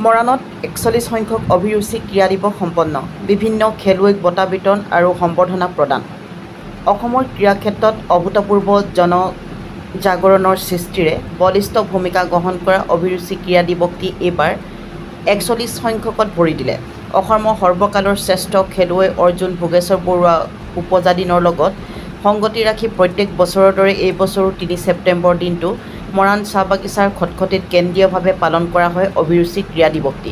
মৰাণত 41 সংখ্যক অভিৰুচি ক্ৰীড়া দিৱস সম্পন্ন। বিভিন্ন খেলুৱৈক বঁটা বিতৰণ আৰু সম্বৰ্ধনা প্ৰদান। অসমৰ ক্ৰীড়া ক্ষেত্ৰত অভূতপূৰ্ব জনজাগৰণৰ সৃষ্টিৰে বলিষ্ঠ ভূমিকা গ্ৰহণ কৰা অভিৰুচি ক্ৰীড়া দিৱসটি এইবাৰ 41 সংখ্যকত ভৰি দিলে। অসমৰ সৰ্বকালৰ শ্ৰেষ্ঠ খেলুৱৈ অৰ্জুন ভোগেশ্বৰ বৰুৱা উপজাদিনৰ লগত সংগতি ৰাখি প্ৰত্যেক বছৰৰ দৰে এই বছৰো ৩ ছেপ্টেম্বৰ দিনটো মৰাণ চাহ বাগিচাৰ খটখটীত কেন্দ্ৰীয়ভাৱে পালন কৰা হয় অভিৰুচি ক্ৰীড়া দিৱসটি।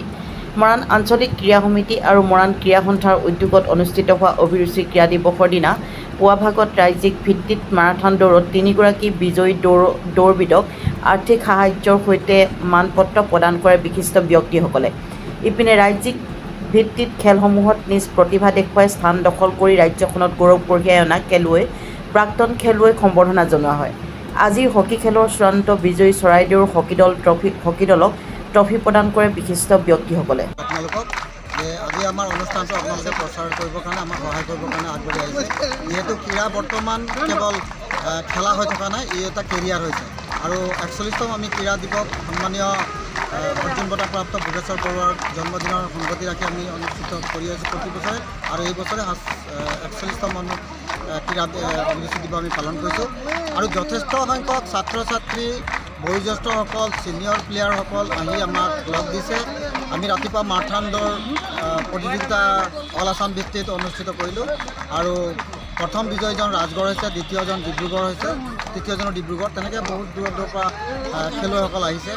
মৰাণ আঞ্চলিক ক্ৰীড়া সমিতি আৰু মৰাণ ক্ৰীড়া সন্থাৰ উদ্যোগত অনুষ্ঠিত হোৱা অভিৰুচি ক্ৰীড়া দিৱসৰ দিনা পুৱা ভাগত ৰাজ্যিক ভিত্তিত মাৰাথন দৌৰত ৩গৰাকী বিজয়ী দৌৰবিদক আৰ্থিক সাহায্যৰ সৈতে মানপত্ৰ প্ৰদান কৰে বিশিষ্ট ব্যক্তিসকলে। ইপিনে ৰাজ্যিক ভিত্তিত খেলসমূহত নিজ প্ৰতিভা দেখুৱাই স্থান দখল কৰি ৰাজ্যখনত গৌৰৱ কঢ়িয়াই অনা খেলুৱৈ প্ৰাক্তন খেলুৱৈক সম্বৰ্ধনা জনোৱা হয়। আজিৰ হকী খেলৰ চূড়ান্ত বিজয়ী চৰাইদেউৰ হকী দলক ট্ৰফি প্ৰদান কৰে বিশিষ্ট ব্যক্তিসকলে। আপোনালোকক আজি আমাৰ অনুষ্ঠানটো আপোনালোকে প্ৰচাৰ কৰিবৰ কাৰণে আমাক সহায় কৰিবৰ কাৰণে আগবাঢ়ি আহিছে। যিহেতু ক্ৰীড়া বৰ্তমান কেৱল খেলা হৈ থকা নাই, ই এটা কেৰিয়াৰ হৈছে আৰু 41তম আমি ক্ৰীড়া দিৱস সন্মানীয় অৰ্জুন বঁটাপ্ৰাপ্ত ভোগেশ্বৰ বৰুৱাৰ জন্মদিনৰ সংগতি ৰাখি আমি অনুষ্ঠিত কৰি আছোঁ প্ৰতি বছৰে, আৰু এই বছৰে 41তম ক্ৰীড়া অভিৰুচি দিৱস আমি পালন কৰিছোঁ। আৰু যথেষ্ট সংখ্যক ছাত্ৰ ছাত্ৰী, বয়োজ্যেষ্ঠসকল, ছিনিয়ৰ প্লেয়াৰসকল আহি আমাক লগ দিছে। আমি ৰাতিপুৱা মাৰাথন দৌৰ প্ৰতিযোগিতা অল আছাম ভিত্তিত অনুষ্ঠিত কৰিলোঁ আৰু প্ৰথম বিজয়ীজন ৰাজগড় হৈছে, দ্বিতীয়জন ডিব্ৰুগড় হৈছে, তৃতীয়জনৰ ডিব্ৰুগড়, তেনেকৈ বহুত দূৰৰ পৰা খেলুৱৈসকল আহিছে।